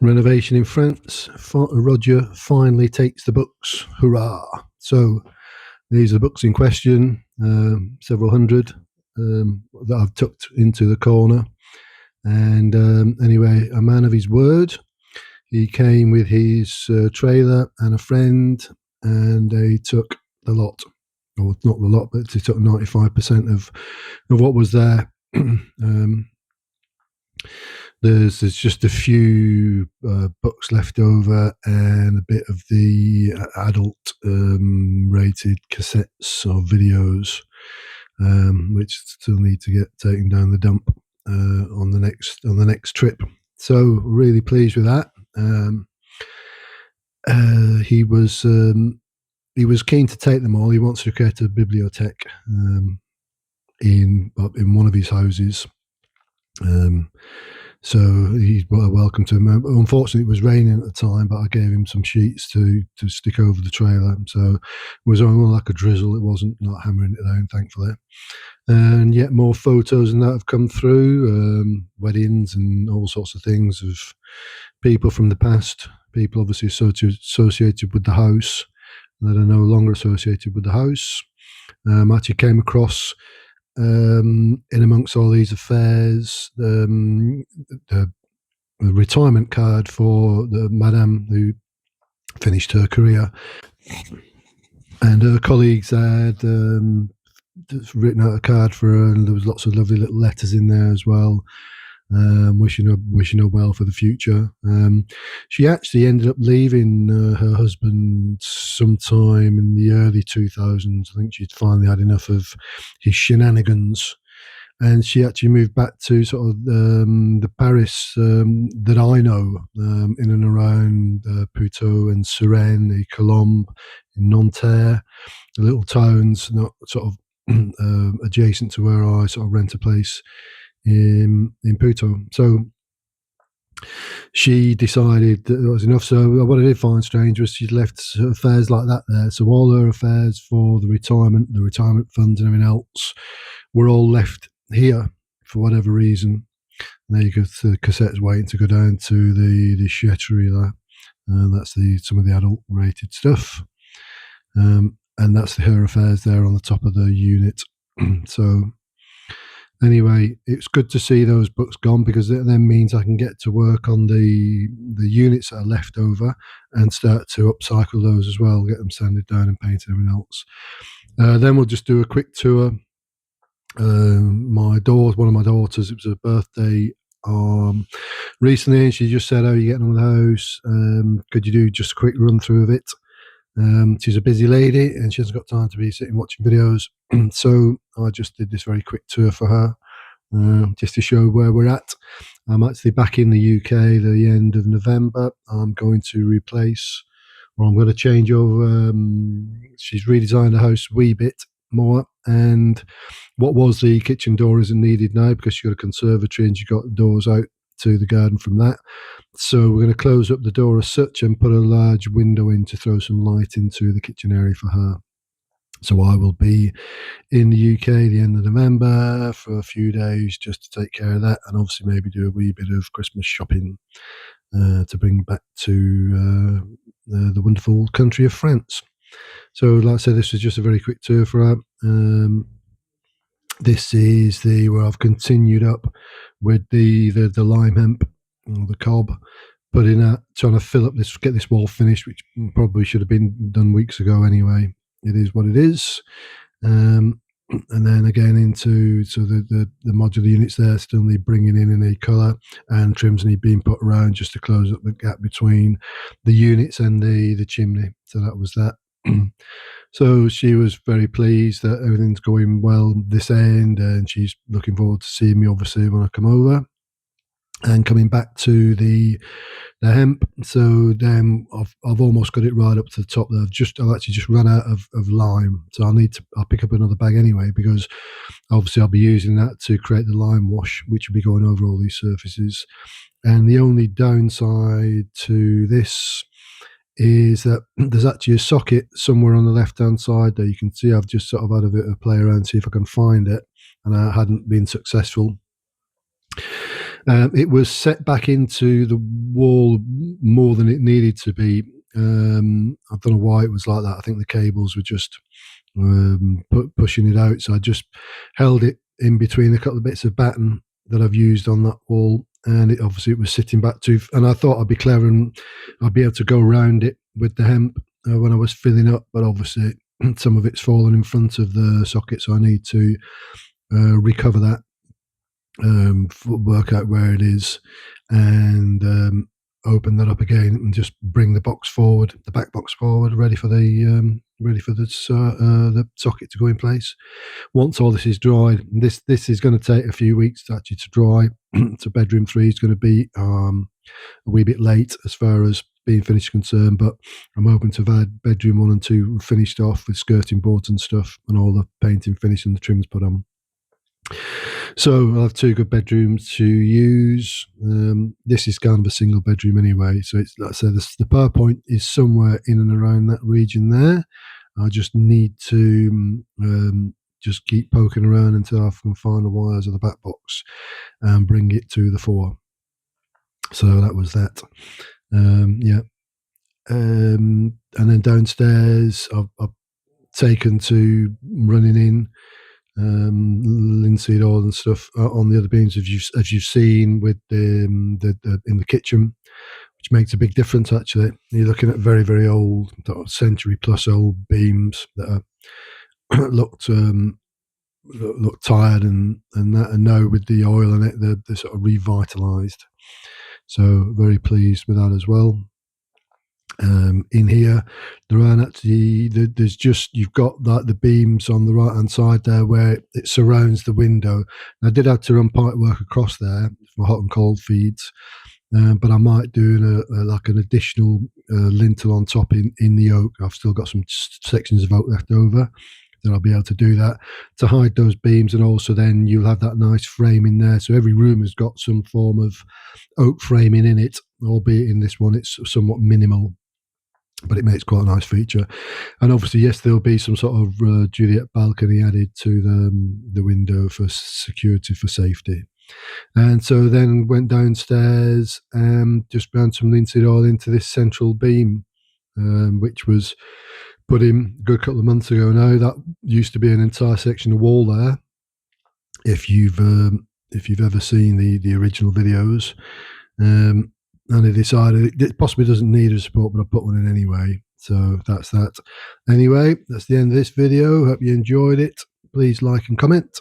Renovation in France. Roger finally takes the books. Hurrah! So these are the books in question, several hundred that I've tucked into the corner. And anyway, a man of his word. He came with his trailer and a friend, and they took the lot. Or not the lot, but they took 95% of what was there. There's just a few books left over and a bit of the adult rated cassettes or videos, which still need to get taken down the dump on the next trip. So really pleased with that. He was keen to take them all. He wants to create a bibliothèque in one of his houses. So he's welcome to him. Unfortunately, it was raining at the time, but I gave him some sheets to stick over the trailer. So it was only like a drizzle. It wasn't not hammering it down, thankfully. And yet more photos and that have come through, weddings and all sorts of things of people from the past, people obviously associated with the house that are no longer associated with the house. I actually came across in amongst all these affairs, the retirement card for the madame who finished her career, and her colleagues had written out a card for her, and there was lots of lovely little letters in there as well, wishing her well for the future. She actually ended up leaving her husband sometime in the early 2000s. I think she'd finally had enough of his shenanigans, and she actually moved back to sort of the Paris that I know, in and around Puteaux and Suresnes, Colombes, Nanterre, the little towns, not sort of adjacent to where I sort of rent a place in Puteaux. So she decided that it was enough. So what I did find strange was she'd left affairs like that there. So all her affairs for the retirement funds and everything else were all left here for whatever reason. And there you go, the cassettes waiting to go down to the déchetterie there. That's some of the adult rated stuff. And that's her affairs there on the top of the unit. So anyway, it's good to see those books gone, because it then means I can get to work on the units that are left over and start to upcycle those as well, get them sanded down and painted and everything else. Then we'll just do a quick tour. One of my daughters, it was her birthday recently, and she just said, "How are you getting on with the house? Could you do just a quick run through of it?" She's a busy lady and she hasn't got time to be sitting watching videos. So I just did this very quick tour for her, just to show where we're at. I'm actually back in the UK the end of November. I'm going to replace, or I'm going to change over. She's redesigned the house a wee bit more, and what was the kitchen door isn't needed now because she's got a conservatory and she's got doors out to the garden from that. So we're going to close up the door as such and put a large window in to throw some light into the kitchen area for her. So I will be in the UK the end of November for a few days just to take care of that, and obviously maybe do a wee bit of Christmas shopping to bring back to the wonderful country of France. So like I said, this was just a very quick tour for her. This is where I've continued up with the lime hemp, or the cob, putting that, trying to fill up this, get this wall finished, which probably should have been done weeks ago anyway. It is what it is. And then again into the modular units there still need bringing in a colour, and trims need being put around just to close up the gap between the units and the chimney. So that was that. So she was very pleased that everything's going well this end, and she's looking forward to seeing me obviously when I come over and coming back to the hemp. So then I've almost got it right up to the top there. I've actually just run out of lime, so I'll pick up another bag anyway, because obviously I'll be using that to create the lime wash, which will be going over all these surfaces. And the only downside to this is that there's actually a socket somewhere on the left hand side there. You can see I've just sort of had a bit of a play around, see if I can find it, and I hadn't been successful. It was set back into the wall more than it needed to be. I don't know why it was like that. I think the cables were just pushing it out. So I just held it in between a couple of bits of batten that I've used on that wall, and it was sitting back too. And I thought I'd be clever and I'd be able to go around it with the hemp when I was filling up, but obviously some of it's fallen in front of the socket, so I need to recover that, work out where it is, and open that up again and just bring the box forward, the back box forward, ready for the socket to go in place. Once all this is dried, this is going to take a few weeks to actually to dry. So bedroom 3 is going to be a wee bit late as far as being finished concerned, but I'm hoping to have had bedroom 1 and 2 finished off with skirting boards and stuff, and all the painting finished and the trims put on. So I'll have 2 good bedrooms to use. This is kind of a single bedroom anyway, so it's like I said, the power point is somewhere in and around that region there. I just need to just keep poking around until I can find the wires of the back box and bring it to the fore. So that was that. Yeah. And then downstairs, I've taken to running in linseed oil and stuff on the other beams, as you've seen with the in the kitchen, which makes a big difference. Actually, you're looking at very, very old, century plus old beams that are looked tired and that, and now with the oil in it, they're sort of revitalized. So very pleased with that as well. In here, there aren't actually, there's just, you've got like the beams on the right hand side there where it surrounds the window. I did have to run pipe work across there for hot and cold feeds, but I might do like an additional lintel on top in the oak. I've still got some sections of oak left over that I'll be able to do that to hide those beams, and also then you'll have that nice frame in there. So every room has got some form of oak framing in it, albeit in this one it's somewhat minimal, but it makes quite a nice feature. And obviously, yes, there'll be some sort of Juliet balcony added to the window for security, for safety. And so then went downstairs and just found some linseed oil into this central beam, which was put in a good couple of months ago now. That used to be an entire section of wall there. If you've ever seen the original videos, and I decided it possibly doesn't need a support, but I put one in anyway. So that's that. Anyway, that's the end of this video. Hope you enjoyed it. Please like and comment.